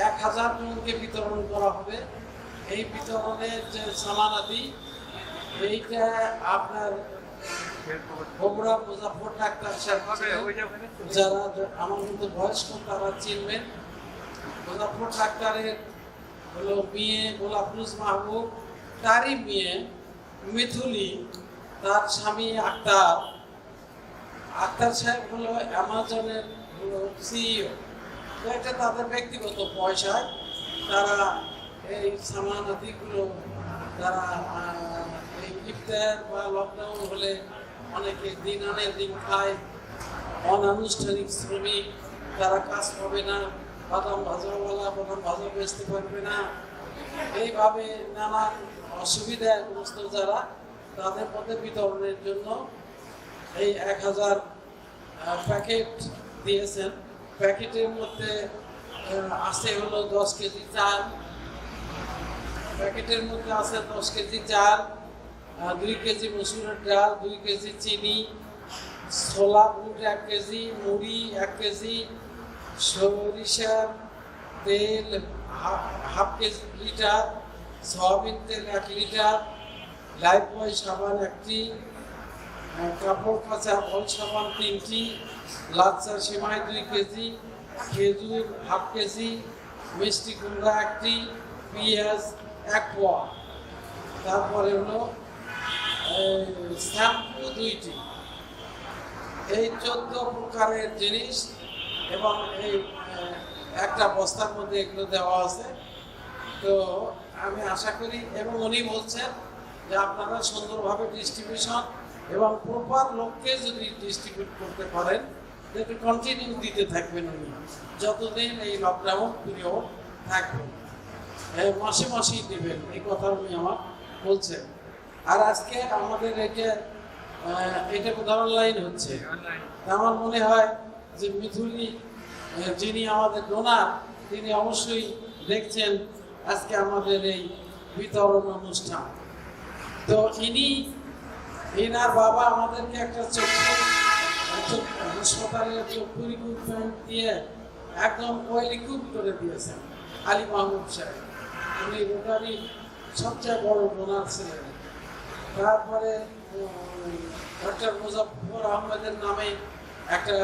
1000 জনকে বিতরণ করা হবে। এই বিতরণের যে সামানাদি এইটা আপনার বগুড়া মুজাফর ডাক্তার সাহেব যারা আমার মতো বয়স্ক তারা চিনবেন। মুজাফর ডাক্তারের হলো মেয়ে গোলাফরুজ মাহবুব, তারই মেয়ে মিথুলি, তার স্বামী আক্তার সাহেব হলো অ্যামাজনের হলো সিইও। তো এটা তাদের ব্যক্তিগত পয়সায় তারা এই সামানাদিগুলো তারা এই ইফতার বা লকডাউন হলে অনেকে দিন আনে দিন খায়, অনানুষ্ঠানিক শ্রমিক তারা কাজ পাবে না, বাদাম ভাজাওয়ালা বাদাম ভাজা বেচতে পারবে না, এইভাবে নানান অসুবিধাগ্রস্ত যারা তাদের মধ্যে বিতরণের জন্য এই 1000 প্যাকেট দিয়েছেন। প্যাকেটের মধ্যে আছে হলো 10 কেজি চাল, প্যাকেটের মধ্যে আছে 10 কেজি চাল, 2 কেজি মসুরের ডাল, 2 কেজি চিনি, ছোলা বুট 1 কেজি, মুড়ি 1 কেজি, সরিষার তেল হাফ কেজি লিটার, সয়াবিন তেল 1 লিটার, লাইফবয় সাবান 1টি, কাপড় কাচা বল সাবান 3টি, লাচ্চা সেমাই 2 কেজি, খেজুর হাফ কেজি, মিষ্টি কুমড়া 1টি, পেঁয়াজ 1 পোয়া, তারপরে হলো শ্যাম্পু 2টি। এই 14 প্রকারের জিনিস এবং এই একটা বস্তার মধ্যে এগুলো দেওয়া আছে। তো আমি আশা করি, এবং উনি বলছেন যে আপনারা সুন্দরভাবে ডিস্ট্রিবিউশন এবং প্রপার লোককে যদি ডিস্ট্রিবিউট করতে পারেন, একটু কন্টিনিউ দিতে থাকবেন উনি যতদিন এই লকডাউন পিরিয়ড থাকবে, মাসে মাসেই দেবেন, এই কথা উনি আমার বলছেন। আর আজকে আমাদের এটা কোথাও অনলাইন হচ্ছে, আমার মনে হয় যে মিথুলি যিনি আমাদের ডোনার তিনি অবশ্যই দেখছেন আজকে আমাদের এই বিতরণ অনুষ্ঠান। তো এনার বাবা আমাদেরকে একটা হাসপাতালের চক্ষু রিক্রুটমেন্ট দিয়ে একদম ওয়েলিকুপ করে দিয়েছেন আলী মাহমুদ সাহেব। উনি রোটারির সবচেয়ে বড় ডোনার ছিলেন। তারপরে ডক্টর মুজাফফর আহমেদের নামে একটা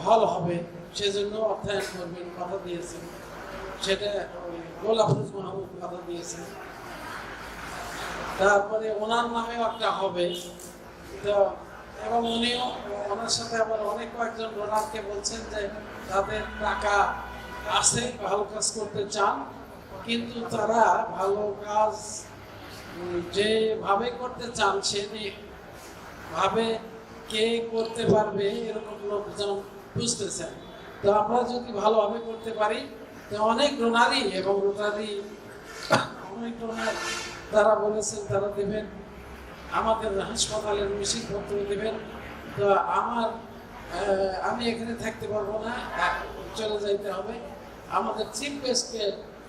হল হবে, সেজন্য অর্থায়ন করবেন কথা দিয়েছেন, সেটা গোলাফরুজ মাহমুদ কথা দিয়েছেন। তারপরে ওনার নামেও একটা হবে। তো এবং উনিও ওনার সাথে আবার অনেক কয়েকজন ডোনারকে বলছেন যে তাদের টাকা আছে, ভালো কাজ করতে চান, কিন্তু তারা ভালো কাজ যেভাবে করতে চান সেভাবে কে করতে পারবে এরকম লোকজন বুঝতেছেন। তো আমরা যদি ভালোভাবে করতে পারি তো অনেক ডোনারই এবং রোটারি অনেক ডোনার তারা বলেছেন তারা দেবেন, আমাদের হাসপাতালের মেশিনপত্র দেবেন। তো আমি এখানে থাকতে পারবো না, চলে যাইতে হবে। আমাদের চিফ গেস্টকে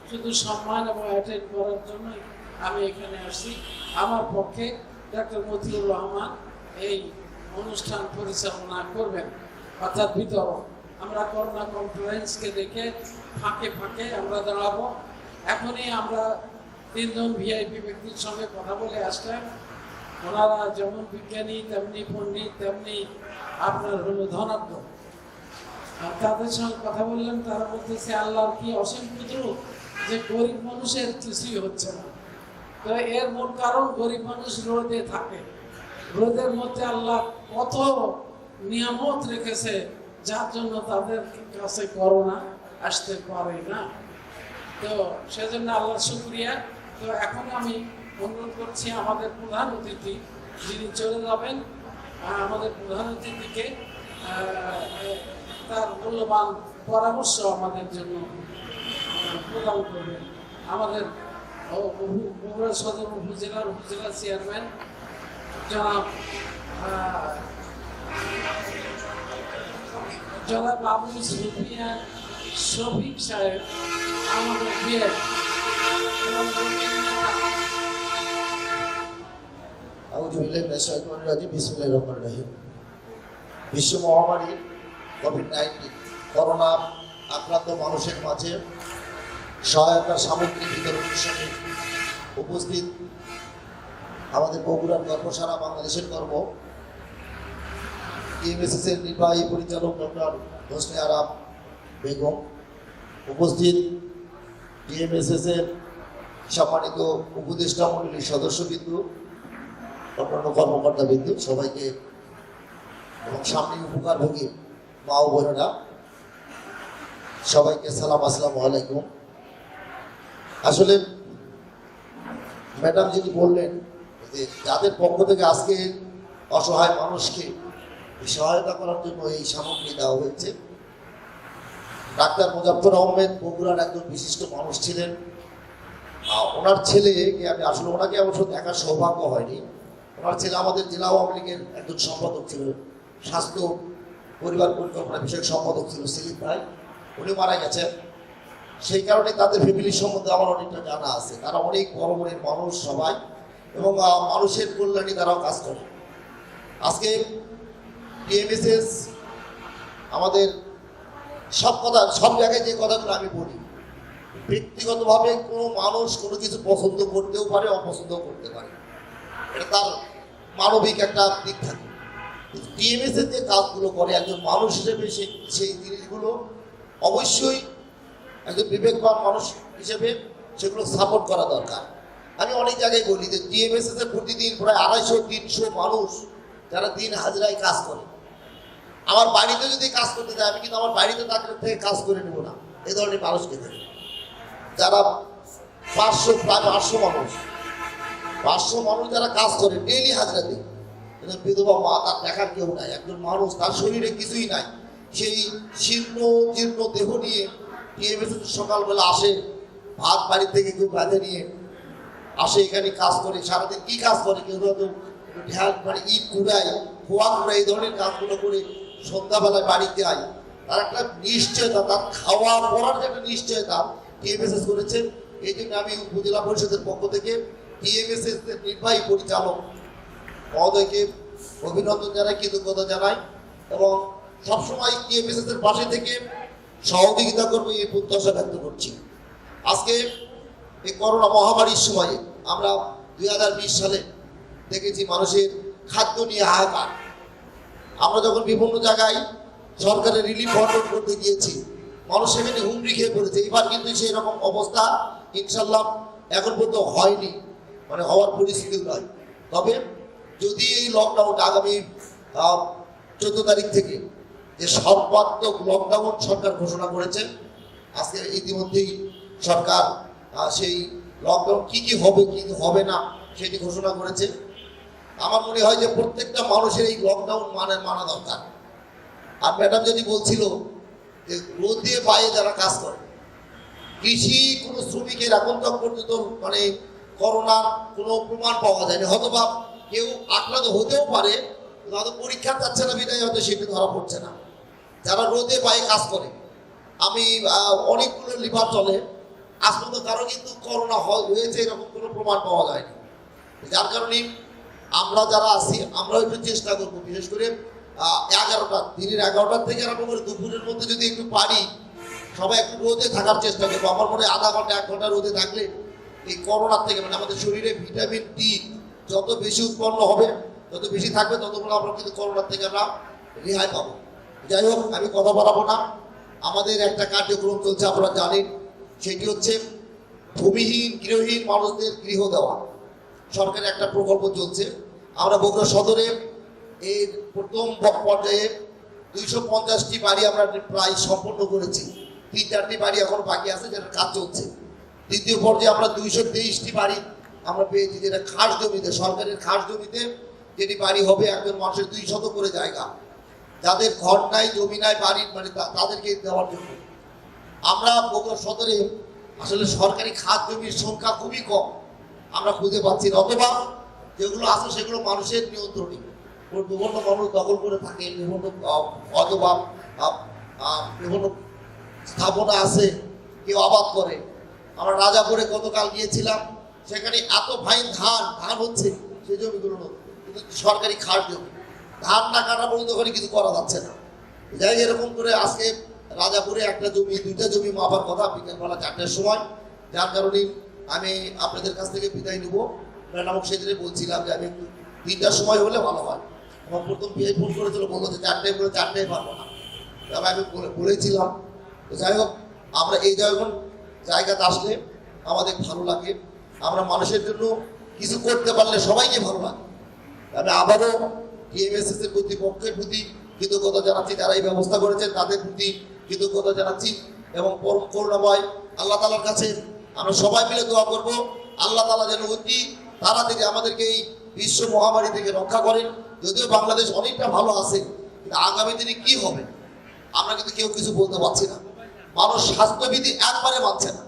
শুধু সম্মান এবং অ্যাটেন্ড করার জন্যই আমি এখানে আসছি। আমার পক্ষে ডক্টর মতিউর রহমান এই অনুষ্ঠান পরিচালনা করবেন, অর্থাৎ বিতরণ। আমরা করোনা কনফারেন্সকে দেখে ফাঁকে ফাঁকে আমরা দাঁড়াবো। এখনই আমরা 3 জন ভিআইপি ব্যক্তির সঙ্গে কথা বলে আসলাম। ওনারা যেমন বিজ্ঞানী, তেমনি পণ্ডিত, তেমনি আপনার হলো ধনাঢ্য। তাদের সঙ্গে কথা বললেন, তারা বলতেছে আল্লাহর কি অসীম কুদরত যে গরিব মানুষের কিছুই হচ্ছে না। তো এর মূল কারণ গরিব মানুষ রোদে থাকে, রোদের মধ্যে আল্লাহ কত নিয়ামত রেখেছে যার জন্য তাদের কাছে করোনা আসতে পারে না। তো সেজন্য আল্লাহর শুকরিয়া। তো এখন আমি অনুরোধ করছি আমাদের প্রধান অতিথি যিনি চলে যাবেন, আমাদের প্রধান অতিথিকে তার মূল্যবান পরামর্শ আমাদের জন্য প্রদান করবেন। আমাদের বগুড়া সদর উপজেলা চেয়ারম্যান জনাব আবু সুফিয়ান শফিক সাহেব আমাদের বিশ্ব মহামারী কোভিড-19 করোনা আক্রান্ত মানুষের মাঝে সহায়তা সামগ্রী বিতরণ অনুষ্ঠানে উপস্থিত আমাদের বগুড়ার গর্ব সারা বাংলাদেশের গর্ব টিএমএসএস এর নির্বাহী পরিচালক ডক্টর হোসনে আরাম বেগম, উপস্থিত টিএমএসএস এর সম্মানিত উপদেষ্টা মণ্ডলীর সদস্যবৃন্দ, অন্যান্য কর্মকর্তাবৃন্দ, সবাইকে এবং সামনে উপকারভোগী মা ও বোনেরা সবাইকে সালাম, আসসালামু আলাইকুম। আসলে ম্যাডাম যিনি বললেন যে যাদের পক্ষ থেকে আজকে অসহায় মানুষকে সহায়তা করার জন্য এই সামগ্রী দেওয়া হয়েছে, ডাক্তার মুজাফফর আহমেদ বগুড়ার একজন বিশিষ্ট মানুষ ছিলেন। ওনার ছেলেকে আমি আসলে ওনাকে অবশ্য দেখার সৌভাগ্য হয়নি। ওনার ছেলে আমাদের জেলা আওয়ামী লীগের একজন সম্পাদক ছিল, স্বাস্থ্য পরিবার পরিকল্পনা বিষয়ক সম্পাদক ছিল সেলিম ভাই। উনি মারা গেছেন। সেই কারণে তাদের ফ্যামিলির সম্বন্ধে আমার অনেকটা জানা আছে। তারা অনেক বড় মনের মানুষ সবাই, এবং মানুষের কল্যাণে তারাও কাজ করে। আজকে টিএমএসএস আমাদের সব জায়গায় যে কথাগুলো আমি বলি, ব্যক্তিগতভাবে কোনো মানুষ কোনো কিছু পছন্দ করতেও পারে, অপছন্দও করতে পারে, এটা তার মানবিক একটা দিক থাকে। টিএমএসএস যে কাজগুলো করে একজন মানুষ হিসেবে সেই জিনিসগুলো অবশ্যই একজন বিবেকবান মানুষ হিসেবে সেগুলো সাপোর্ট করা দরকার। আমি অনেক জায়গায় বলি যে টিএমএসএস এর প্রতিদিন প্রায় 250-300 মানুষ যারা দিন হাজিরায় কাজ করে। আমার বাড়িতে যদি কাজ করতে যায়, আমি কিন্তু আমার বাড়িতে তাদের থেকে কাজ করে নেব না। এই ধরনের মানুষকে থেকে যারা প্রায় 500 মানুষ যারা কাজ করে ডেইলি হাজিরা দেয়। বিধবা মা, তার দেখার কেউ নাই, একজন মানুষ, তার শরীরে কিছুই নাই, সেই শীর্ণ জীর্ণ দেহ নিয়ে টিএমএসএস সকালবেলা আসে, ভাত বাড়ি থেকে কেউ বাঁধে নিয়ে আসে, এখানে কাজ করে। সারাদিন কি কাজ করে? কেউ হয়তো ঢ্যাল মানে ইট কুড়ায়, খোয়া কুড়ায়, এই ধরনের কাজগুলো করে সন্ধ্যাবেলায় বাড়িতে যায়। তার একটা নিশ্চয়তা, তার খাওয়া পড়ার যে একটা নিশ্চয়তা টিএমএসএস করেছে। এই জন্য আমি উপজেলা পরিষদের পক্ষ থেকে টিএমএসএস এর নির্বাহী পরিচালক মহোদয়কে অভিনন্দন জানাই, কৃতজ্ঞতা জানাই, এবং সবসময় টিএমএসএস এর পাশে থেকে সহযোগিতা করবো এই প্রত্যাশা ব্যক্ত করছি। আজকে এই করোনা মহামারীর সময়ে আমরা 2020 সালে দেখেছি মানুষের খাদ্য নিয়ে হাহাকার। আমরা যখন বিভিন্ন জায়গায় সরকারের রিলিফ বন্টন করতে গিয়েছি, মানুষ সেখানে হুমড়ি খেয়ে পড়েছে। এবার কিন্তু সেই রকম অবস্থা ইনশাল্লাহ এখন পর্যন্ত হয়নি, মানে হওয়ার পরিস্থিতি নয়। তবে যদি এই লকডাউনটা আগামী 14 তারিখ থেকে যে সর্বাত্মক লকডাউন সরকার ঘোষণা করেছে, আজকে ইতিমধ্যেই সরকার সেই লকডাউন কি হবে কি হবে না সেটি ঘোষণা করেছে। আমার মনে হয় যে প্রত্যেকটা মানুষের এই লকডাউন মানা দরকার। আর ম্যাডাম যদি বলছিল যে রোদে পায়ে যারা কাজ করে, কৃষি কোনো শ্রমিকের এখন তক পর্যন্ত মানে করোনার কোনো প্রমাণ পাওয়া যায়নি। হয়তোবা কেউ আক্রান্ত হতেও পারে, হয়তো পরীক্ষা যাচ্ছে না বিদায় হয়তো সেটি ধরা পড়ছে না। যারা রোদে পায়ে কাজ করে, আমি অনেকগুলো লিভার চলে, আজ পর্যন্ত কারো কিন্তু করোনা হয়েছে এরকম কোনো প্রমাণ পাওয়া যায়নি। যার কারণে আমরা যারা আছি আমরাও একটু চেষ্টা করবো, বিশেষ করে 11টা দিনের 11টার থেকে আরম্ভ করে দুপুরের মধ্যে যদি একটু পারি সবাই একটু রোদে থাকার চেষ্টা করবো। আমার মনে হয় আধা ঘন্টা 1 ঘন্টা রোদে থাকলে এই করোনার থেকে মানে আমাদের শরীরে ভিটামিন ডি যত বেশি উৎপন্ন হবে, যত বেশি থাকবে, ততগুলো আমরা কিন্তু করোনার থেকে আমরা রেহাই পাবো। যাই হোক, আমি কথা বলাবো না। আমাদের একটা কার্যক্রম চলছে, আপনারা জানেন, সেটি হচ্ছে ভূমিহীন গৃহহীন মানুষদের গৃহ দেওয়া। সরকারের একটা প্রকল্প চলছে। আমরা বগুড়া সদরে এর প্রথম পর্যায়ে 250টি বাড়ি আমরা প্রায় সম্পন্ন করেছি। 3-4টি বাড়ি এখনো বাকি আছে, যেটা কাজ চলছে। দ্বিতীয় পর্যায়ে আমরা 223টি বাড়ি আমরা পেয়েছি, যেটা খাস জমিতে, সরকারের খাস জমিতে যেটি বাড়ি হবে। একজন মানুষের 200 করে জায়গা, যাদের ঘর নাই, জমি নাই, বাড়ি মানে তাদেরকে দেওয়ার জন্য। আমরা বগুড়া সদরে আসলে সরকারি খাস জমির সংখ্যা খুবই কম, আমরা খুঁজে পাচ্ছি না, অথবা যেগুলো আছে সেগুলো মানুষের নিয়ন্ত্রণে বিভিন্ন মানুষ দখল করে থাকে, বিভিন্ন অথবা বিভিন্ন স্থাপনা আছে, কেউ আবাদ করে। আমরা রাজাপুরে গতকাল গিয়েছিলাম, সেখানে এত ফাইন ধান হচ্ছে, সেই জমিগুলো কিন্তু সরকারি খাস জমি, ধান না কাটা পর্যন্ত ওখানে কিছু করা যাচ্ছে না। যাই এরকম করে আজকে রাজাপুরে একটা জমি, 2টা জমি মাপার কথা বিকেলবেলা 4টার সময়। যার কারণে আমি আপনাদের কাছ থেকে বিদায় নেব। নামক সেদিনে বলছিলাম যে আমি একটু 3টার সময় হলে ভালো হয়। আমার প্রথম বিয়ে ফোন করেছিল, বললো যে 4টায় করে 4টায় পারবো না, তবে আমি বলেছিলাম। তো যাই হোক, আমরা এই জায়গাতে আসলে আমাদের ভালো লাগে, আমরা মানুষের জন্য কিছু করতে পারলে সবাইকে ভালো লাগে। আমি আবারও টিএমএসএস এর কর্তৃপক্ষের প্রতি কৃতজ্ঞতা জানাচ্ছি, যারা এই ব্যবস্থা করেছেন তাদের প্রতি কৃতজ্ঞতা জানাচ্ছি। এবং পরম করুণাময় আল্লাহ তাআলার কাছে আমরা সবাই মিলে দোয়া করব, আল্লাহ তাআলা যেন অতি তাড়াতাড়ি আমাদেরকে এই বিশ্ব মহামারী থেকে রক্ষা করেন। যদিও বাংলাদেশ অনেকটা ভালো আছে, কিন্তু আগামী দিনে কি হবে আমরা কিন্তু কেউ কিছু বলতে পারছি না। মানুষ স্বাস্থ্যবিধি একবারে মানছে না,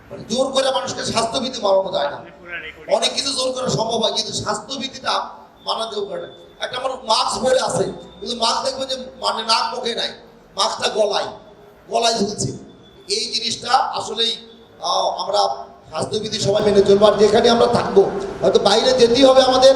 মানে জোর করে মানুষকে স্বাস্থ্যবিধি মানানো যায় না। অনেক কিছু জোর করা সম্ভব হয়, কিন্তু স্বাস্থ্যবিধিটা মানা জোর করে না। একটা মানুষ মাস্ক পরে আছে, কিন্তু মাস্ক দেখবে যে মানে নাক মুখে নাই, মাস্কটা গলায় ঝুলছে। এই জিনিসটা আসলেই আমরা স্বাস্থ্যবিধি সবাই মেনে চলবো। আর যেখানে আমরা থাকবো, হয়তো বাইরে যেতেই হবে আমাদের,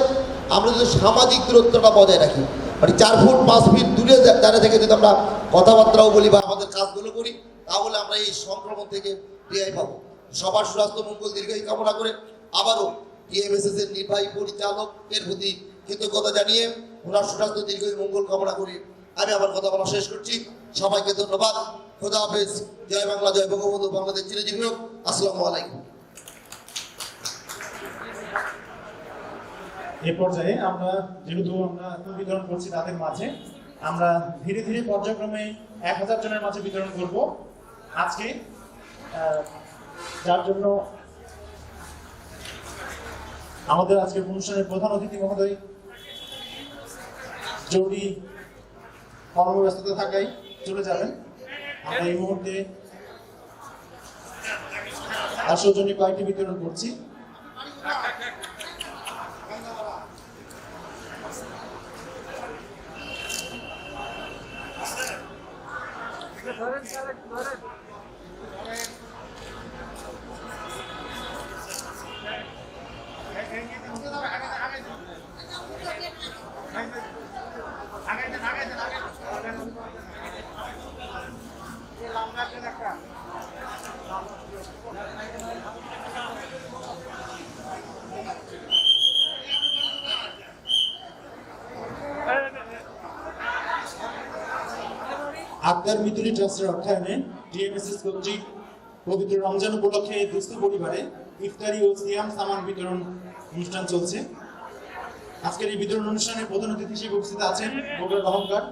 আমরা যদি সামাজিক দূরত্বটা বজায় রাখি, মানে 4 ফুট 5 ফিট দূরে দাঁড়িয়ে থেকে যদি আমরা কথাবার্তাও বলি বা আমাদের কাজগুলো করি, তাহলে আমরা এই সংক্রমণ থেকে রেহাই পাবো। সবার স্বাস্থ্য মঙ্গল দীর্ঘায়ু কামনা করে আবারও টিএমএসএস এর নির্বাহী পরিচালকের প্রতি কৃতজ্ঞতা জানিয়ে ওনার সুস্বাস্থ্য দীর্ঘায়ু মঙ্গল কামনা করি আমি আমার কথা বলা শেষ করছি। সবাইকে ধন্যবাদ। খোদা হাফেজ। জয় বাংলা, জয় বঙ্গবন্ধু, বাংলাদেশ চিরজীবী হোক। আসসালামু আলাইকুম। এই পর্যায়ে আমরা যেহেতু আমরা বিতরণ করছি তাদের মাঝে, আমরা ধীরে ধীরে পর্যায়ক্রমে 1000 জনের মাঝে বিতরণ করব আজকে, যার জন্য আমাদের আজকের অনুষ্ঠানের প্রধান অতিথি মহোদয় জরুরি কর্মব্যস্ততা থাকায় চলে যাবেন। আমরা এই মুহূর্তে 500 জনের কয়েকটি বিতরণ করছি। আক্তার মিতুলি ট্রাস্টের অর্থায়নে টিএমএসএস কর্তৃক পবিত্র রমজান উপলক্ষে দুস্থ পরিবারে ইফতারি ও সিয়াম সামান বিতরণ অনুষ্ঠান চলছে। আজকের এই বিতরণ অনুষ্ঠানে প্রধান অতিথি হিসেবে উপস্থিত আছেন বগুড়ার অহংকার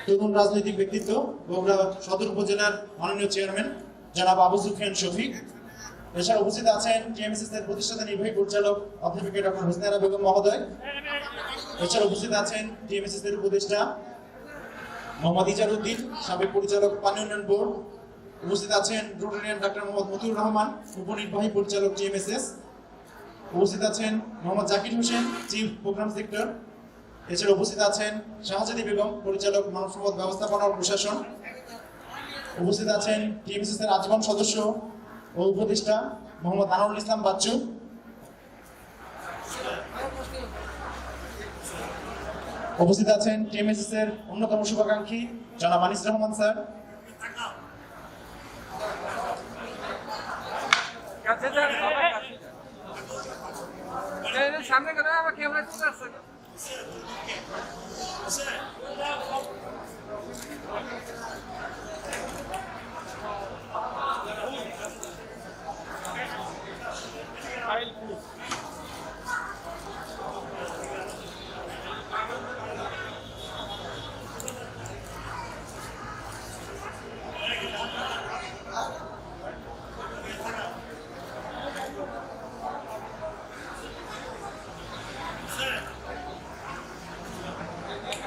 তরুণ রাজনৈতিক ব্যক্তিত্ব বগুড়া সদর উপজেলার মাননীয় চেয়ারম্যান জনাব আবু সুফিয়ান শফিক। এছাড়া উপস্থিত আছেন টিএমএসএস এর প্রতিষ্ঠাতা নির্বাহী পরিচালক অধ্যাপিকা ডক্টর হোসনারা বেগম মহোদয়। এছাড়া উপস্থিত আছেন টিএমএসএস এর উপদেষ্টা মোহাম্মদ ইজারউদ্দিন, সাবেক পরিচালক পানি উন্নয়ন বোর্ড। উপস্থিত আছেন রোটারিয়ান ডাক্তার মোহাম্মদ মতিউর রহমান, উপনির্বাহী পরিচালক টিএমএসএস। উপস্থিত আছেন Mohammad Zakir Hossain, chief program sector. এছাড়া উপস্থিত আছেন শাহজাদি বেগম, পরিচালক মানব সম্পদ ব্যবস্থাপনা ও প্রশাসন। উপস্থিত আছেন টিএমএসএস এর আজীবন সদস্য ও উপদেষ্টা মোহাম্মদ আনোয়ারুল ইসলাম বাচ্চু। উপস্থিত আছেন টিএমএসএস এর অন্যতম শুভাকাঙ্ক্ষী জনাব আনিস রহমান স্যার। সামনে করে আমার ক্যামেরা চলে আসছে।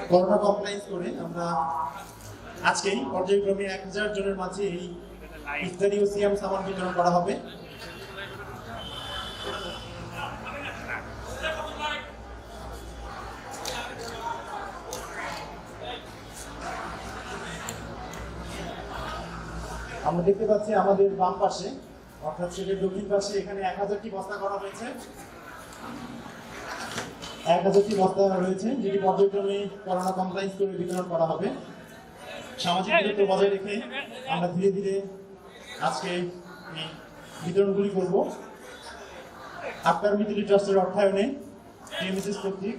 করোনা কমপ্লায়েন্স করে আমরা আজকেই পর্যায়ক্রমে 1000 জনের মাঝে এই ইফতারি ও সিয়াম সামান বিতরণ করা হবে। আমরা দেখতে পাচ্ছি আমাদের বাম পাশে অর্থাৎ সেটের দক্ষিণ পাশে এখানে 1000টি বস্তা করা হয়েছে। 1000টি বস্তা রয়েছে, যেটি পর্যায়ক্রমে করোনা কমপ্লায়েন্স করে বিতরণ করা হবে। সামাজিক দূরত্ব বজায় রেখে আমরা ধীরে ধীরে আজকে আমি বিতরণগুলি করব। আক্তার মিতুলি ট্রাস্টের অর্থায়নে টিএমএসএস কর্তৃক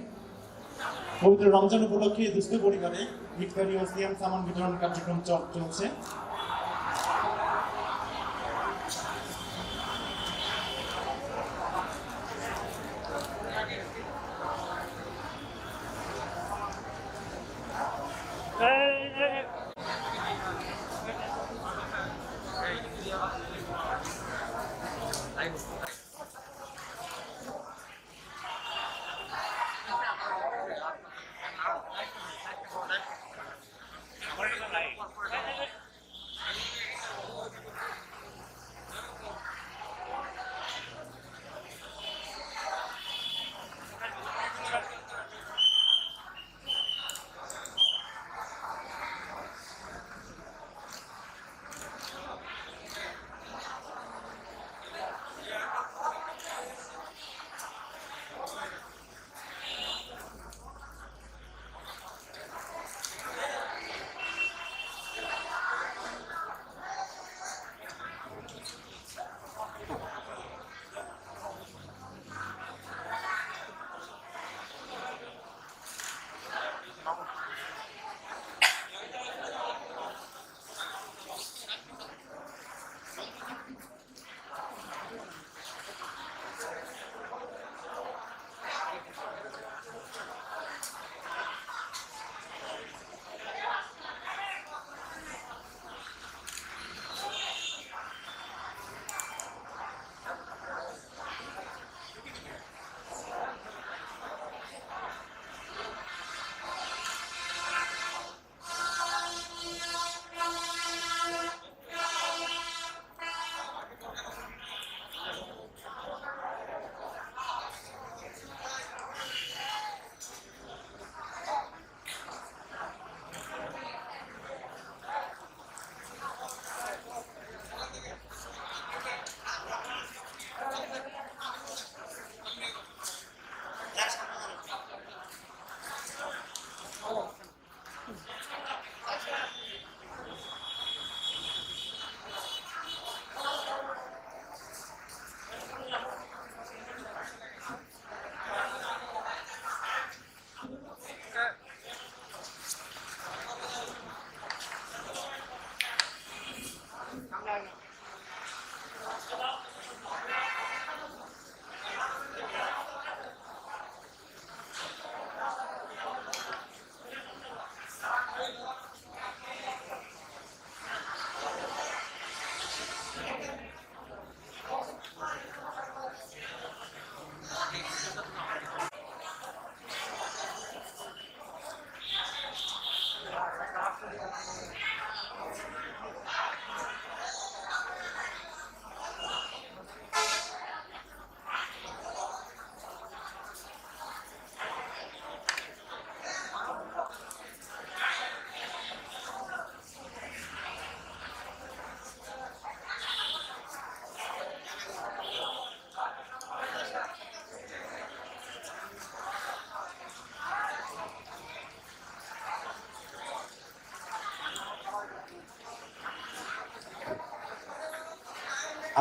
পবিত্র রমজান উপলক্ষে দুস্থ পরিবারে ইফতারি ও সিয়াম সামান বিতরণ কার্যক্রম চলছে।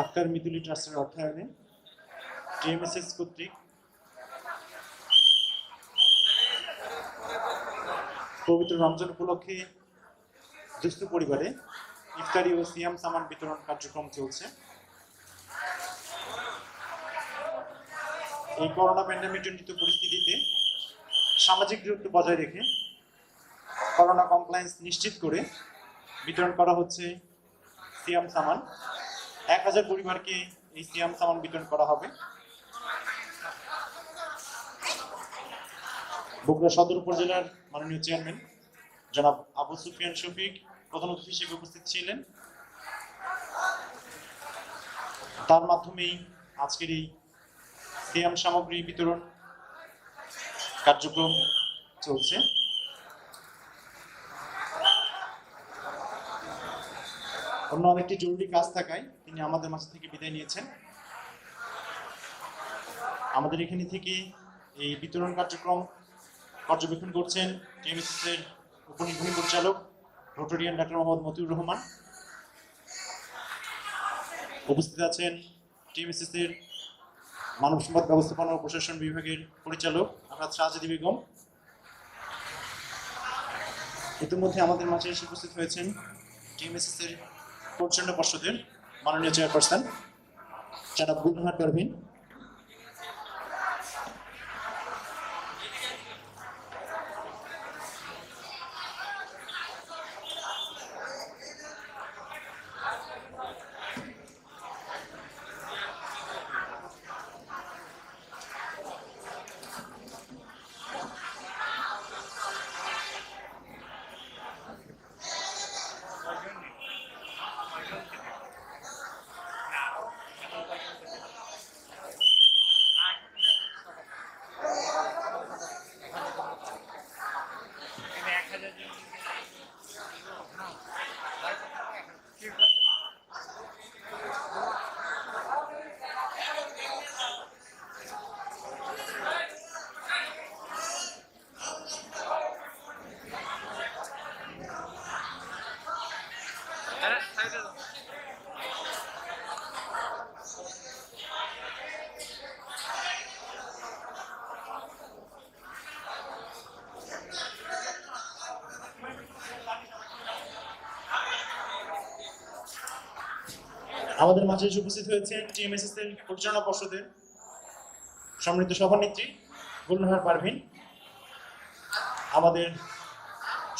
আক্তার মিতুলি ট্রাস্টের অর্থায়নে টিএমএসএস কর্তৃক পবিত্র রমজান উপলক্ষে দুস্থ পরিবারে ইফতারি ও সিয়াম সামান বিতরণ কার্যক্রম চলছে। এই করোনা প্যান্ডেমিকজনিত পরিস্থিতিতে সামাজিক দূরত্ব বজায় রেখে করোনা কমপ্লায়েন্স নিশ্চিত করে বিতরণ করা হচ্ছে সিয়াম সামান। 1000 পরিবারকে এই সিয়াম সামান বিতরণ করা হবে। বগুড়া সদর উপজেলার মাননীয় চেয়ারম্যান জনাব আবু সুফিয়ান শফিক প্রধান অতিথি হিসেবে উপস্থিত ছিলেন। তার মাধ্যমেই আজকের এই সিয়াম সামগ্রী বিতরণ কার্যক্রম চলছে। অন্য আরেকটি জরুরি কাজ থাকায় তিনি আমাদের মাঝ থেকে বিদায় নিয়েছেন। আমাদের এখানে থেকে এই বিতরণ কার্যক্রম পর্যবেক্ষণ করছেন টিএমএসএস এর উপনির্বাহী পরিচালক রোটারিয়ান ডাক্তার মোহাম্মদ মতিউর রহমান। উপস্থিত আছেন টিএমএসএস এর মানব সম্পদ ব্যবস্থাপনা ও প্রশাসন বিভাগের পরিচালক আফরাদ শাহজাদি বেগম। ইতিমধ্যে আমাদের মাঝে এসে উপস্থিত হয়েছেন টিএমএসএস এর পরিচালনা পর্ষদের মাননীয় চেয়ারপারসন জনাব গুলনাহার পারভিন। আমাদের মাঝে এসে উপস্থিত হয়েছেন টিএমএসএস এর পরিচালনা পর্ষদের সম্মানিত সভানেত্রী গুলনাহার পারভিন। আমাদের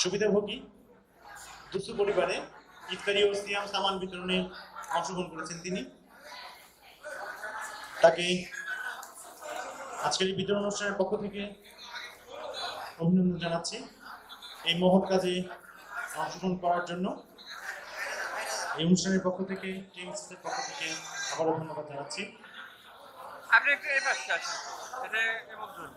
সুবিধাভোগী দুস্থ পরিবারে ইফতারি ও সিয়াম সামান বিতরণে অংশগ্রহণ করেছেন তিনি। তাকে আজকের এই বিতরণ অনুষ্ঠানের পক্ষ থেকে অভিনন্দন জানাচ্ছি এই মহৎ কাজে অংশগ্রহণ করার জন্য। এই অনুষ্ঠানের পক্ষ থেকে টিএমএসএস এর পক্ষ থেকে আবারও ধন্যবাদ জানাচ্ছি। আপনি একটু এই পাশে আছেন, এটা এবং ধরুন।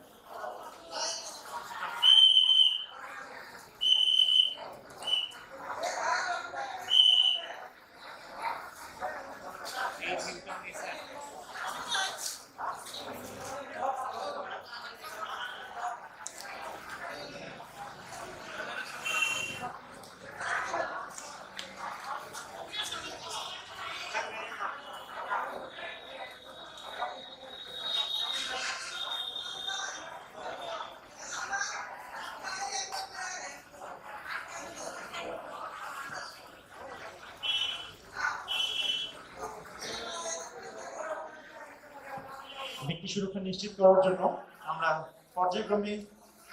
ব্যক্তি সুরক্ষা নিশ্চিত করার জন্য আমরা পর্যায়ক্রমে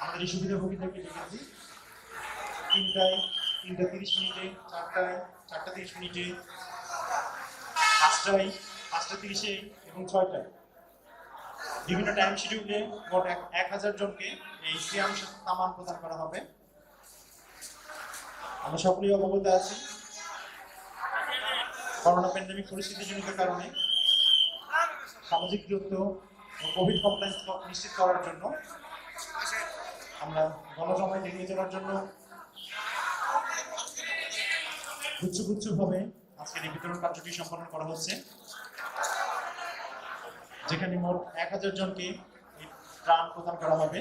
আমাদের এই সুবিধাভোগীদেরকে ডেকেছি। 3টায়, 3:30 মিনিটে, 4টায়, 4:30 মিনিটে, 5টায়, 5:30 এবং 6টায় বিভিন্ন টাইম শিডিউলে মোট 1000 জনকে এই সিয়াম সামান প্রদান করা হবে। আমরা সকলেই অবগত আছি করোনা প্যান্ডেমিক পরিস্থিতিজনিত কারণে সামাজিক দূরত্ব ও কোভিড কমপ্লায়েন্স নিশ্চিত করার জন্য আমরা গণজমায়েত এড়িয়ে চলার জন্য গুচ্ছভাবে আজকের এই বিতরণ কার্যটি সম্পন্ন করা হচ্ছে, যেখানে মোট 1000 জনকে ত্রাণ প্রদান করা হবে।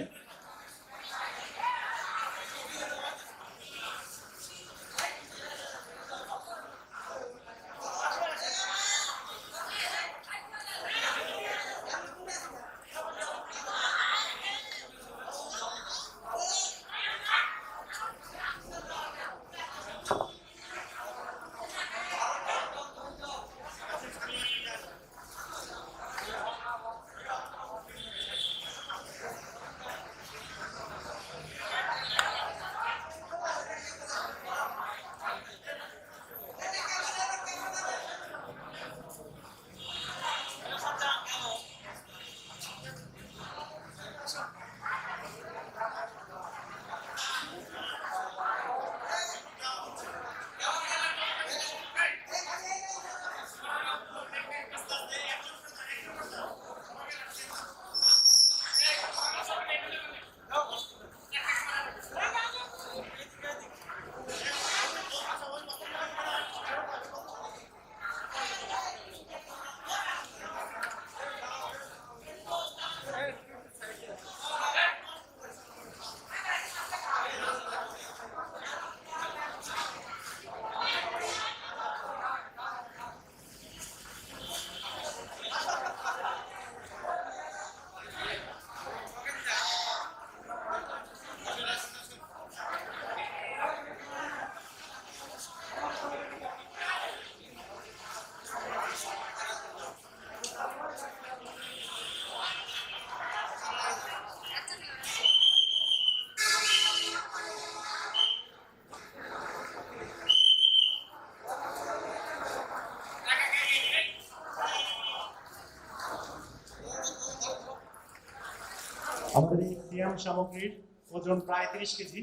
আমাদের এই সিয়াম সামগ্রীর ওজন প্রায় 30 কেজি,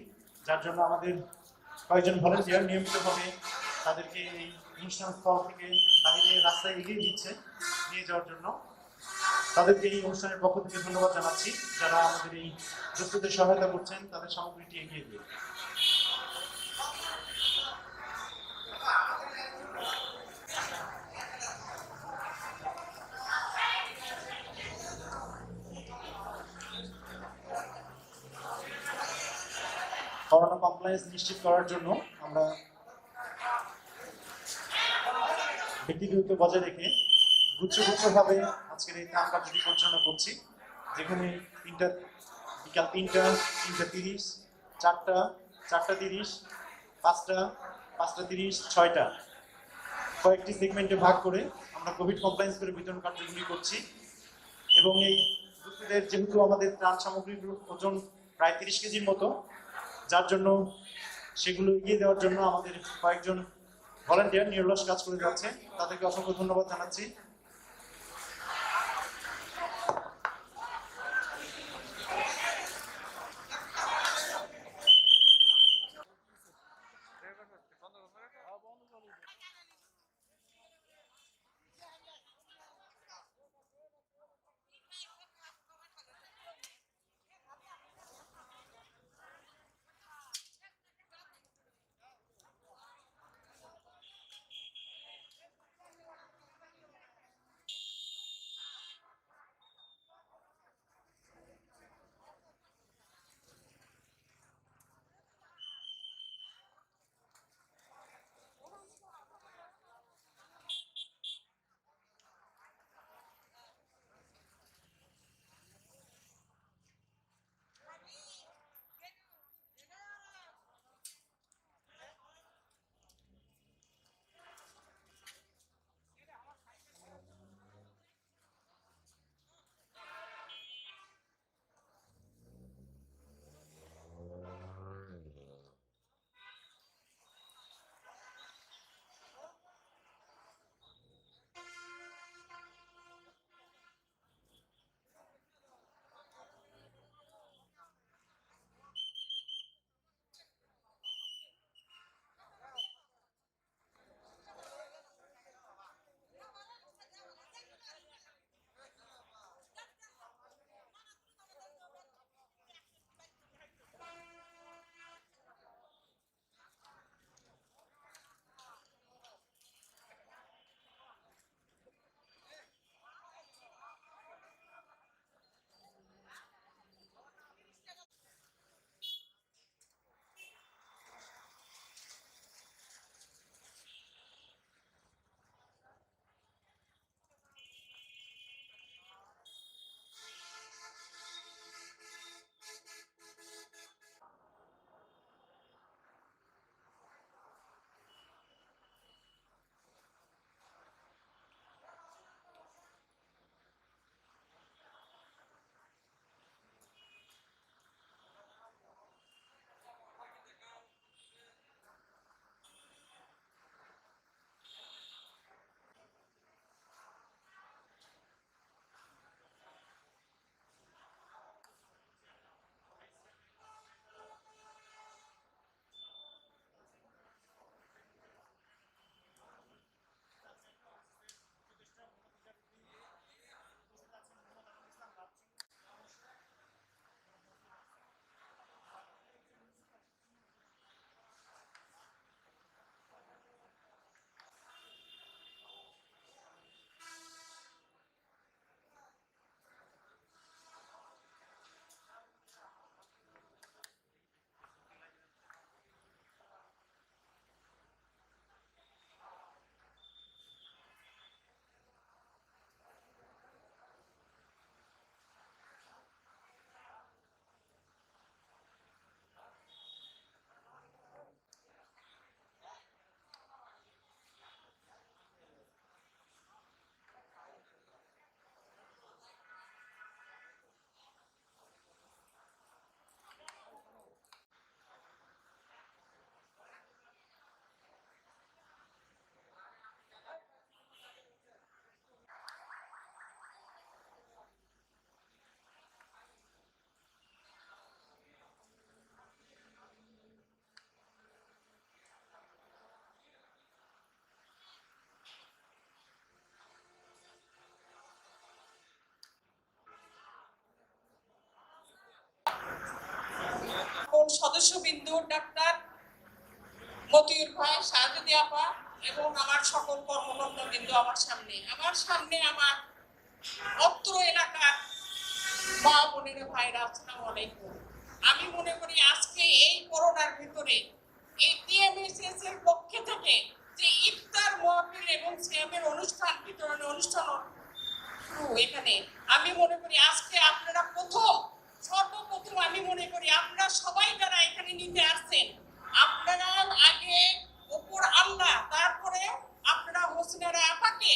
যার জন্য আমাদের কয়েকজন ভলেন্টিয়ার নিয়মিতভাবে তাদেরকে এই অনুষ্ঠান স্থল থেকে বাইরে রাস্তায় এগিয়ে দিচ্ছে নিয়ে যাওয়ার জন্য। তাদেরকে এই অনুষ্ঠানের পক্ষ থেকে ধন্যবাদ জানাচ্ছি, যারা আমাদের এই প্রস্তুতির সহায়তা করছেন তাদের সামগ্রীটি এগিয়ে দিয়ে। করোনা কমপ্লায়েন্স নিশ্চিত করার জন্য আমরা ব্যক্তিগত বজায় রেখে গুচ্ছভাবে আজকের এই ত্রাণ কার্যটি পরিচালনা করছি, যেখানে বিকাল 3টা, 3:30, 4টা, 4:30, 5টা, 5:30, 6টা কয়েকটি সেগমেন্টে ভাগ করে আমরা কোভিড কমপ্লায়েন্স করে বিতরণ কার্যক্রম করছি। এবং এই দুঃখীদের যেহেতু আমাদের ত্রাণ সামগ্রীর ওজন প্রায় 30 কেজির মতো, যার জন্য সেগুলো এগিয়ে দেওয়ার জন্য আমাদের কয়েকজন ভলান্টিয়ার নিরলস কাজ করে যাচ্ছে, তাদেরকে অসংখ্য ধন্যবাদ জানাচ্ছি। সদস্যবিন্দু ডাক্তার মতিউর ভাই, শাহজাদি আপা এবং আমার সকল কর্মকর্তাবৃন্দ আমার সামনে আমার অত্র এলাকার মা বোনের ভাইরা, আসসালামু আলাইকুম। আমি মনে করি আজকে এই করোনার ভিতরে এই টিএমএসএস এর পক্ষ থেকে যে ইফতার মাহফিল এবং সিয়ামের অনুষ্ঠান, বিতরণের অনুষ্ঠান শুরু এখানে, আমি মনে করি আজকে আপনারা সর্বপ্রথম আমি মনে করি আপনারা সবাই যারা এখানে নিতে আসছেন, আপনারা আগে ওপর আল্লাহ, তারপরে আপনারা হোসনেরা আপাকে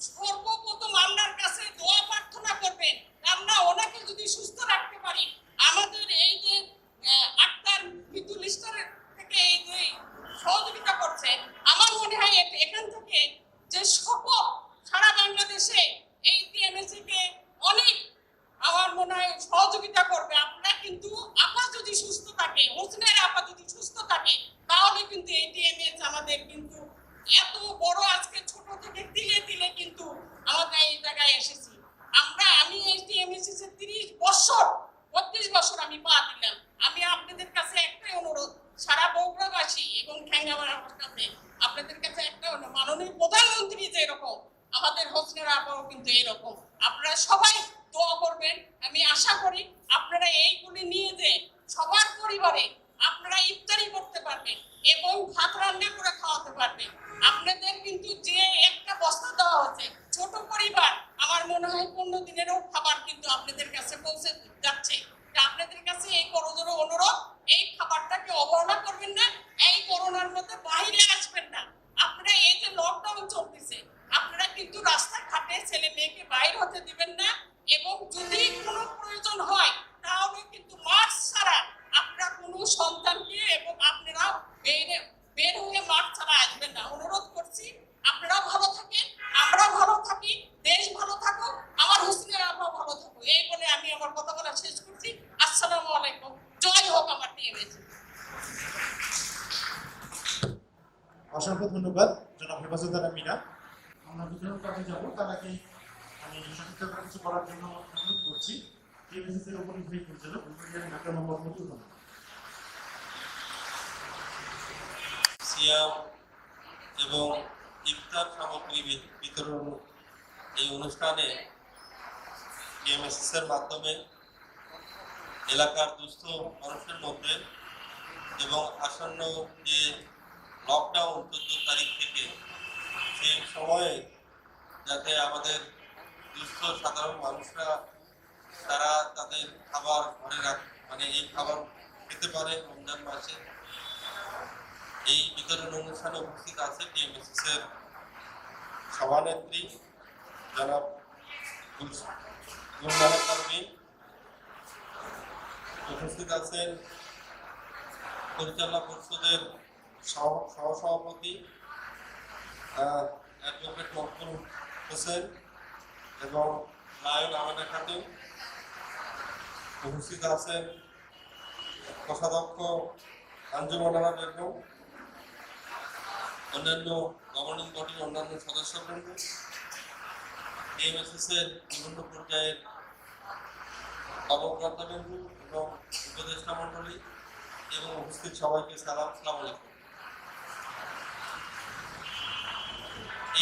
সর্বপ্রথম আল্লাহর কাছে দোয়া প্রার্থনা করবেন। আমরা ওনাকে যদি সুস্থ রাখতে পারি, আমাদের এই যে আক্তার মিতুল ইস্টারের থেকে এই যে সহযোগিতা করছে, আমার মনে হয় এখান থেকে যে সকল সারা বাংলাদেশে এই টিএমএসি কে অনেক আমার মনে হয় সহযোগিতা করবে। আপনারা কিন্তু আপা যদি সুস্থ থাকে, হোসনের আপা যদি সুস্থ থাকে, তাহলে কিন্তু এই টিএমএস আমাদের কিন্তু এত বড় আজকে ছোট থেকে তিলে তিলে কিন্তু আমাদের এই জায়গায় এসেছি। আমি এই টিএমএসএস এর 32 বছর আমি পা দিলাম। আমি আপনাদের কাছে একটাই অনুরোধ, সারা বগুড়াবাসী এবং ঠ্যাঙ্গামারার কাছে আপনাদের কাছে একটা অনুরোধ, মাননীয় প্রধানমন্ত্রী যেরকম আমাদের হোসনের আপাও কিন্তু এরকম, আপনারা সবাই দোয়া করবেন। আমি আশা করি আপনারা এইগুলি নিয়ে যে সবার পরিবারে আপনারা ইফতারি করতে পারবেন এবং ভাত রান্না করে খাওয়াতে পারবেন। আপনাদের কিন্তু যে একটা বস্তা দেওয়া হচ্ছে, ছোট পরিবার, আমার মনে হয় 15 দিনেরও খাবার কিন্তু আপনাদের কাছে পৌঁছে যাচ্ছে। আপনাদের কাছে এই করজোর অনুরোধ, এই খাবারটাকে অবহেলা করবেন না, এই করোনার মধ্যে বাইরে আসবেন না। আপনারা এই যে লকডাউন চলতেছে, আপনারা কিন্তু রাস্তাঘাটে ছেলে মেয়েকে বাইরে হতে দিবেন না, এবং যদি কোনো প্রয়োজন হয় তাহলে কিন্তু মাস্ক ছাড়া আপনারা কোনো সন্তানকে এবং আপনারা বের হয়ে মাঠ ছাড়া আসবেন না, অনুরোধ করছি। আপনারা ভালো থাকেন, আমরা ভালো থাকি, দেশ ভালো থাকুক, আমার হোসনের আপা ভালো থাকুক, এই বলে আমি আমার কথা বলা শেষ করছি। আসসালামু আলাইকুম, জয় হোক আমার টিএমএসি। অসংখ্য ধন্যবাদ জনাব হেফাজত মিনা। আমরা বিতরণ কাজে যাব, তার আগে আমি সংক্ষিপ্ত কিছু করার জন্য অনুরোধ করছি টিএমএসএস এর উপর নির্বাহী পরিচালক ডাক্তার মোহাম্মদ মতিউর রহমান। সিয়াম এবং ইফতার সামগ্রী বিতরণ এই অনুষ্ঠানে টিএমএসএস এর মাধ্যমে এলাকার দুস্থ মানুষের মধ্যে এবং আসন্ন যে লকডাউন 14 তারিখ থেকে, সেই সময়ে যাতে আমাদের দুস্থ সাধারণ মানুষরা তারা তাদের খাবার ঘরে এই খাবার খেতে পারে রমজান মাসে, এই বিতরণ অনুষ্ঠানে উপস্থিত আছে টিএমএসএস এর সভানেত্রী জনাব গুলজারা পারভীন, উপস্থিত আছেন পরিচালনা পরিষদের সহসভাপতি অ্যাডভোকেট মকবুল হোসেন এবং লায়ন আমেনা খাতুন, উপস্থিত আছেন কোষাধ্যক্ষ আঞ্জুমানা বেগম, অন্যান্য গভর্নিং বডির অন্যান্য সদস্যবৃন্দ, টিএমএসএস এর বিভিন্ন পর্যায়ের কর্মকর্তাবৃন্দ এবং উপদেষ্টা মন্ডলী এবং উপস্থিত সবাইকে সালাম, আসসালামু আলাইকুম।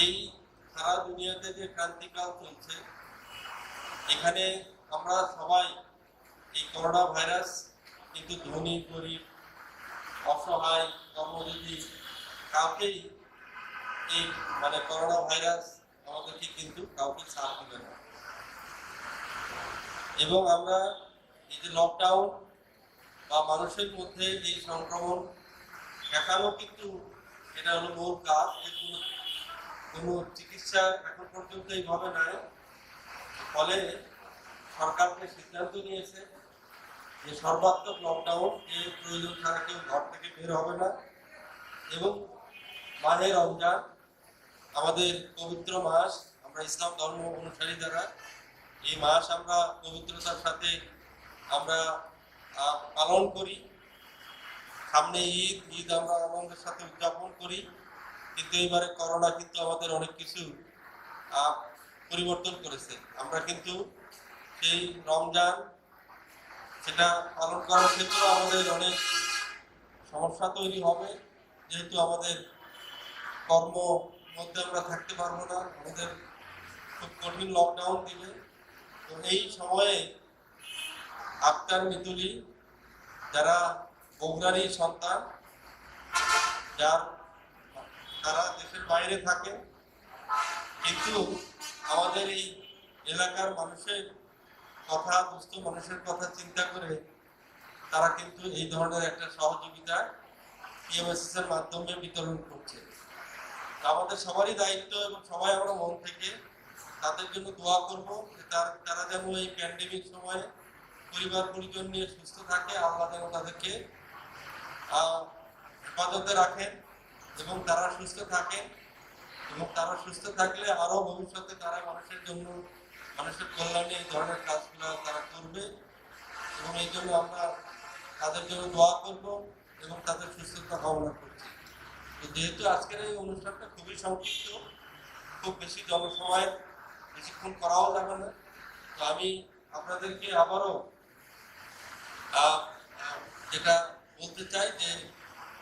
এই সারা দুনিয়াতে যে ক্রান্তিকাল চলছে, এখানে আমরা সবাই এই করোনা ভাইরাস কিন্তু ধনী গরিব অসহায় কর্মজীবী কাউকেই এই করোনা ভাইরাস আমাদেরকে কিন্তু কাউকে ছাড় দিবে না। এবং আমরা এই যে লকডাউন বা মানুষের মধ্যে এই সংক্রমণ ঠেকানো, কিন্তু এটা হলো মূল কাজ। কোনো চিকিৎসা এখন পর্যন্ত এইভাবে নাই। ফলে সরকারকে সিদ্ধান্ত নিয়েছে যে সর্বাত্মক লকডাউন, যে প্রয়োজন ছাড়া কেউ ঘর থেকে বের হবে না। এবং মাহে রমজান আমাদের পবিত্র মাস, আমরা ইসলাম ধর্ম অনুসারী যারা, এই মাস আমরা পবিত্রতার সাথে আমরা পালন করি। সামনে ঈদ আমরা আনন্দের সাথে উদযাপন করি, কিন্তু এবারে করোনা কিন্তু আমাদের অনেক কিছু পরিবর্তন করেছে। আমরা কিন্তু সেই রমজান সেটা পালন করার ক্ষেত্রে আমাদের অনেক সমস্যা তৈরি হবে, যেহেতু আমাদের কর্ম মধ্যে আমরা থাকতে পারবো না, আমাদের খুব কঠিন লকডাউন দিবে। তো এই সময়ে আক্তার মিতুলি যারা বগুড়ারই সন্তান, তারা দেশের বাইরে থাকে, কিন্তু আমাদের এই এলাকার মানুষের কথা, দুস্থ মানুষের কথা চিন্তা করে তারা কিন্তু এই ধরনের একটা সহযোগিতা টিএমএসএস এর মাধ্যমে বিতরণ করছে। আমাদের সবারই দায়িত্ব এবং সবাই আমরা মন থেকে তাদের জন্য দোয়া করবো, তারা যেন এই প্যান্ডেমিক সময়ে পরিবার পরিজন নিয়ে সুস্থ থাকে, আল্লাহ যেন তাদেরকে হেফাজতে রাখেন এবং তারা সুস্থ থাকেন, এবং তারা সুস্থ থাকলে আরো ভবিষ্যতে তারা মানুষের জন্য, মানুষের কল্যাণে এই ধরনের কাজগুলো তারা করবে, এবং এই জন্য আমরা তাদের জন্য দোয়া করব এবং তাদের সুস্থতা কামনা করছি। তো যেহেতু আজকের এই অনুষ্ঠানটা খুবই সংক্ষিপ্ত, খুব বেশি জনসময় বেশিক্ষণ করাও যাবে না, তো আমি আপনাদেরকে আবারও যেটা বলতে চাই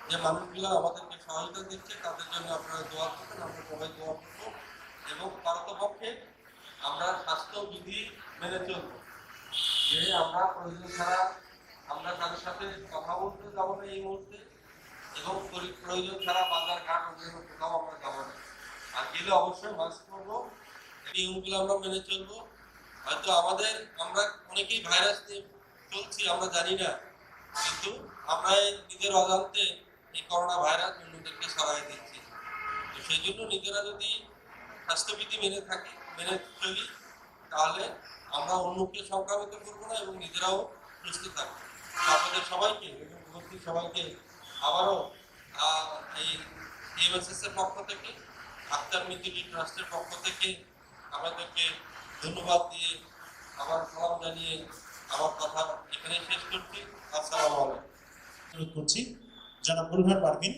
যে মানুষগুলো আমাদেরকে সহায়তা দিচ্ছে তাদের জন্য আপনারা দোয়া করবেন, আমরা সবাই দোয়া করব, এবং পারতপক্ষে আমরা স্বাস্থ্যবিধি মেনে চলব, যে আমরা প্রয়োজন ছাড়া আমরা তাদের সাথে কথা বলতে যাবো না এই মুহূর্তে, এবং প্রয়োজন ছাড়া বাজার ঘাট অন্যান্য কোথাও আমরা যাবো না, আর গেলে অবশ্যই মাস্ক পরবো, নিয়মগুলো আমরা মেনে চলবো। হয়তো আমরা অনেকেই ভাইরাস নিয়ে চলছি, আমরা জানি না, কিন্তু আমরা নিজের অজান্তে এই করোনা ভাইরাস অন্যদেরকে ছড়াই দিচ্ছি। তো সেই জন্য নিজেরা যদি স্বাস্থ্যবিধি মেনে চলি, তাহলে আমরা অন্যকে সংক্রামিত করবো না এবং নিজেরাও সুস্থ থাকবো। আপনাদের সবাইকে এবং উপস্থিত সবাইকে আবারও এই টিএমএসএস এর পক্ষ থেকে, আক্তার মিতুলি ট্রাস্টের পক্ষ থেকে আমাদেরকে ধন্যবাদ দিয়ে, আবার সালাম জানিয়ে আমার কথা এখানে শেষ করছি। আসসালামু আলাইকুম। অনুরোধ করছি জনাব বুলহার পারভিন,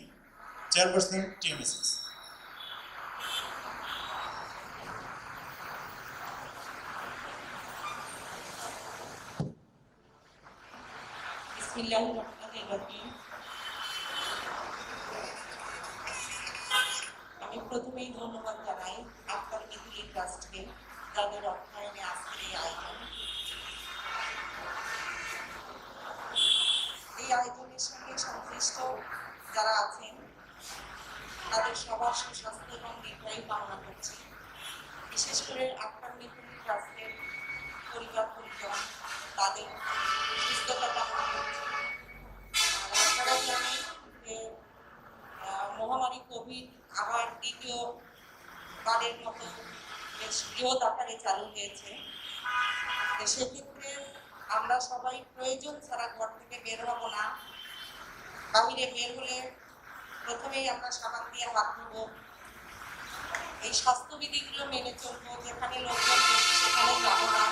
চেয়ারপারসন টিএমএসএস। বিসমিল্লাহির রহমানির রহিম। আমি প্রথমেই ধন্যবাদ জানাই আক্তার মিতুলি ট্রাস্টকে, যাদের অর্থায়নে আজকের এই আয়োজন। এই আয়োজনের সঙ্গে সংশ্লিষ্ট যারা আছেন তাদের সবার সুস্বাস্থ্য এবং দীর্ঘায়ু কামনা করছি। বিশেষ করে আক্তার মিতুলি ট্রাস্টের পরিবার পরিজন, তাদের সুস্থতা কামনা করছি। আপনারা জানেন যে মহামারী কোভিড আবার দ্বিতীয়বারের মতো বেশ বৃহৎ আকারে চালু হয়েছে। তো সেক্ষেত্রে আমরা সবাই প্রয়োজন ছাড়া ঘর থেকে বের হব না। বাহিরে বের হলে প্রথমেই আমরা সাবান দিয়ে হাত ধোবো, এই স্বাস্থ্যবিধিগুলো মেনে চলবো, যেখানে লোকজন বেশি সেখানে যাবো না।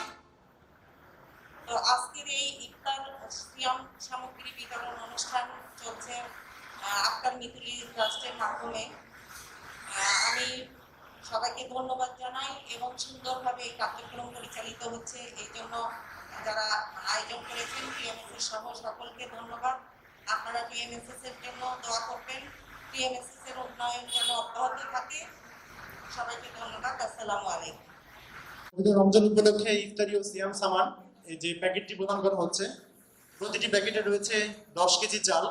তো আজকের এই ইফতার সিয়াম সামগ্রী বিতরণ অনুষ্ঠান চলছে আক্তার মিতুলি ট্রাস্টের মাধ্যমে। আমি সবাইকে ধন্যবাদ জানাই এবং সুন্দরভাবে এই কার্যক্রম পরিচালিত হচ্ছে, এই জন্য যারা আয়োজন করেছেন টিএমএসএস সহ সকলকে ধন্যবাদ। আপনারা টিএমএসএস এর জন্য দোয়া করবেন, টিএমএসএস এর উন্নয়ন যেন অব্যাহত থাকে। সবাইকে ধন্যবাদ। আসসালামু আলাইকুম। পবিত্র রমজান উপলক্ষে ইফতারি ও সিয়াম সামান, এই যে প্যাকেটটি প্রদান করা হচ্ছে, প্রতিটি প্যাকেটে রয়েছে 10 কেজি চাল,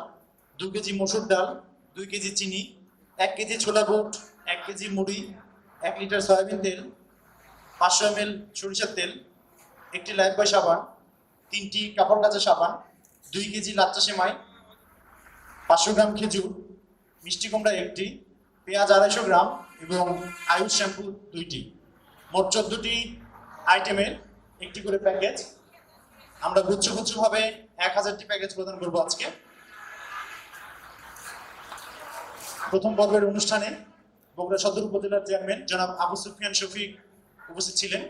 2 কেজি মসুর ডাল, 2 কেজি চিনি, 1 কেজি ছোলা বুট, 1 কেজি মুড়ি, 1 লিটার সয়াবিন তেল, 500 ml সরিষার তেল, 1টি লাইফবয় সাবান, 3টি কাপড় কাচা সাবান, 2 কেজি লাচ্চা সেমাই, 500 গ্রাম খেজুর, মিষ্টি কুমড়া 1টি, পেঁয়াজ 250 গ্রাম এবং আয়ুষ শ্যাম্পু 2টি। মোট 14টি আইটেমের একটি করে প্যাকেজ। আমরা গুচ্ছভাবে 1000টি প্যাকেজ প্রদান করব আজকে। প্রথম পর্বের অনুষ্ঠানে বগুড়া সদর উপজেলার চেয়ারম্যান জনাব আবু সুফিয়ান শফিক উপস্থিত ছিলেন।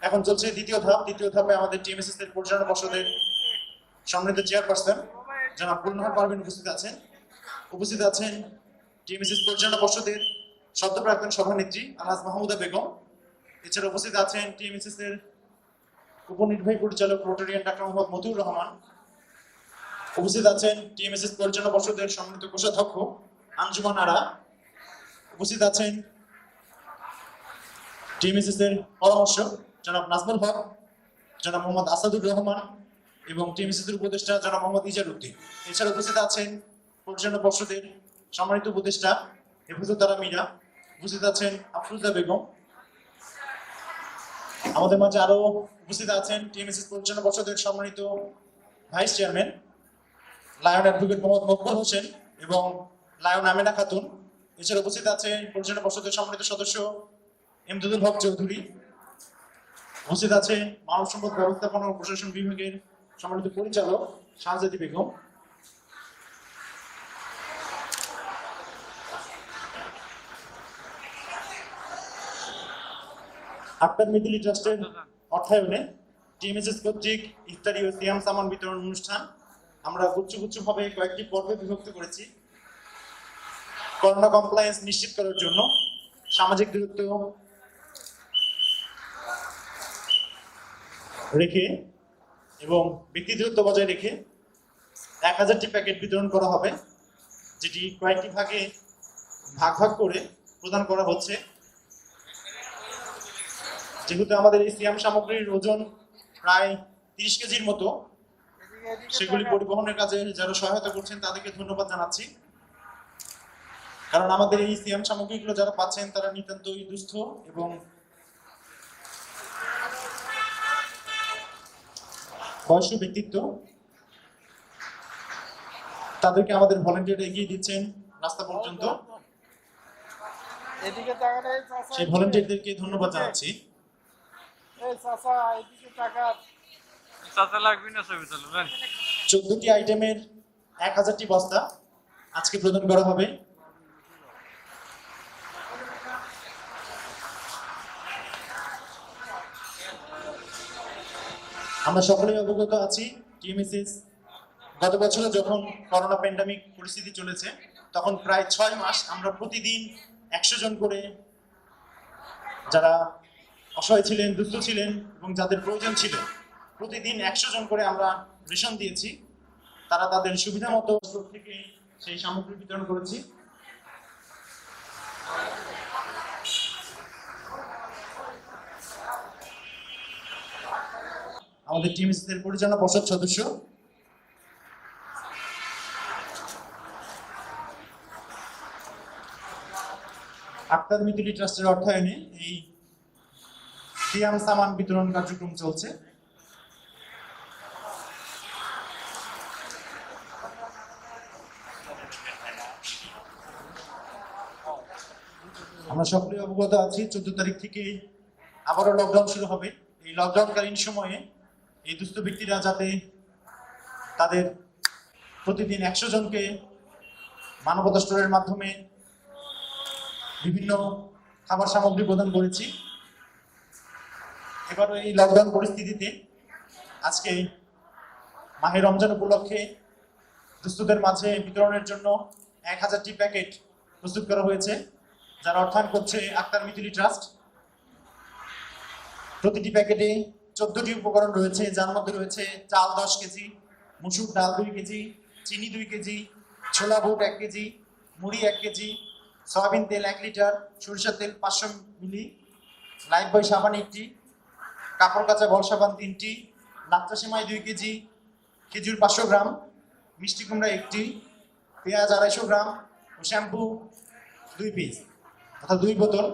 এখন চলছে দ্বিতীয় ধাপ। দ্বিতীয় ধাপে আমাদের টিএমএসএস এর পরিচালনা পর্ষদের সম্মানিত চেয়ারপারসন জনাব বুলহার পারভিন উপস্থিত আছেন টিএমএসএস পরিচালনা পর্ষদের সদ্য প্রাক্তন সভানেত্রী আলহাজ মাহমুদা বেগম। এছাড়া উপস্থিত আছেন টিএমএসএস এর উপনির্বাহী পরিচালক রোটারিয়ান ডাক্তার মোহাম্মদ মতিউর রহমান। উপস্থিত আছেন টিএমএসএস পরিচালনা পর্ষদের সম্মানিত কোষাধ্যক্ষ আঞ্জুমান আরা। উপস্থিত আছেন টিএমএসএস এর পরামর্শক জনাব নাজমুল হক, জনাব মোহাম্মদ আসাদুর রহমান এবং টিএমএসএস এর উপদেষ্টা জনাব মোহাম্মদ ইজার উদ্দিন। এছাড়া উপস্থিত আছেন পরিচালনা পর্ষদের সম্মানিত উপদেষ্টা হেফাজত তারা মীরা। উপস্থিত আছেন আফরুজা বেগম। আমাদের মাঝে আরো উপস্থিত আছেন টিএমএসএস পরিচালনা পর্ষদের সম্মানিত vice chairman lion advocate Mohammad Maqbul Hossain এবং লায়ন আমেনা খাতুন। এছাড়া উপস্থিত আছেন পরিচালনা পর্ষদের সম্মানিত সদস্য এমদাদুল হক চৌধুরী। উপস্থিত আছেন মানব সম্পদ ব্যবস্থাপনা ও প্রশাসন বিভাগের সম্মানিত পরিচালক শাহজাদি বেগম। আক্তার মিতুলি ট্রাস্টের অর্থায়নে টিএমএসএস কর্তৃক ইফতারি ও সিয়াম সামান বিতরণ অনুষ্ঠান আমরা গুচ্ছভাবে কয়েকটি পর্বে বিভক্ত করেছি। করোনা কমপ্লায়েন্স নিশ্চিত করার জন্য সামাজিক দূরত্ব রেখে এবং ব্যক্তি দূরত্ব বজায় রেখে 1000টি প্যাকেট বিতরণ করা হবে, যেটি কয়েকটি ভাগে ভাগ করে প্রদান করা হচ্ছে। যেহেতু আমাদের এই সিয়াম সামগ্রীর ওজন প্রায় 30 কেজির মতো, সেগুলি পরিবহনের কাজে যারা সহায়তা করছেন তাদেরকে ধন্যবাদ জানাচ্ছি। কারণ আমাদের এই সিয়াম সামগ্রীগুলো যারা পাচ্ছেন তারা নিতান্তই দুস্থ এবং বয়স্ক ব্যক্তিত্ব। তাদেরকে আমাদের ভলান্টিয়ার এগিয়ে দিচ্ছেন রাস্তা পর্যন্ত। সেই ভলান্টিয়ারদেরকে ধন্যবাদ জানাচ্ছি। চাচা লাগবে না, ছবি তুলবেন। 14টি আইটেমের 1000টি বস্তা আজকে প্রদান করা হবে। আমরা সকলেই অবগত আছি টিএমএসএস গত বছরে যখন করোনা প্যান্ডামিক পরিস্থিতি চলেছে তখন প্রায় 6 মাস আমরা প্রতিদিন 100 জন করে যারা অসহায় ছিলেন, দুস্থ ছিলেন এবং যাদের প্রয়োজন ছিল প্রতিদিন 100 জন করে আমরা রেশন দিয়েছি। তারা তাদের সুবিধা মতো থেকে সেই সামগ্রী বিতরণ করেছি। আমাদের টিএমএসএস এর পরিচালনা পর্ষদ সদস্য আক্তার মিতুলি ট্রাস্টের অর্থায়নে এই সিয়াম সামান বিতরণ কার্যক্রম চলছে। আমরা সকলেই অবগত আছি 14 তারিখ থেকে আবারও লকডাউন শুরু হবে। এই লকডাউনকালীন সময়ে এই দুস্থ ব্যক্তিরা যাতে তাদের প্রতিদিন 100 জনকে মানবতা স্টোরের মাধ্যমে বিভিন্ন খাবার সামগ্রী প্রদান করেছি। এবারও এই লকডাউন পরিস্থিতিতে আজকে মাহে রমজান উপলক্ষে দুস্থদের মাঝে বিতরণের জন্য 1000টি প্যাকেট প্রস্তুত করা হয়েছে, যার অর্থায়ন করছে আক্তার মিতুলি ট্রাস্ট। প্রতিটি প্যাকেটে 14টি উপকরণ রয়েছে, যার মধ্যে রয়েছে চাল 10 কেজি, মসুর ডাল 2 কেজি, চিনি 2 কেজি, ছোলা বুট 1 কেজি, মুড়ি 1 কেজি, সয়াবিন তেল 1 লিটার, সরিষার তেল 500 মিলি, লাইফবয় সাবান 1টি, কাপড় কাচা বল সাবান 3টি, লাচ্চা সেমাই 2 কেজি, খেজুর 500 গ্রাম, মিষ্টি কুমড়া 1টি, পেঁয়াজ 250 গ্রাম ও শ্যাম্পু 2 পিস অর্থাৎ 2 বোতল।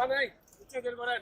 নাই উচ্চদের করেন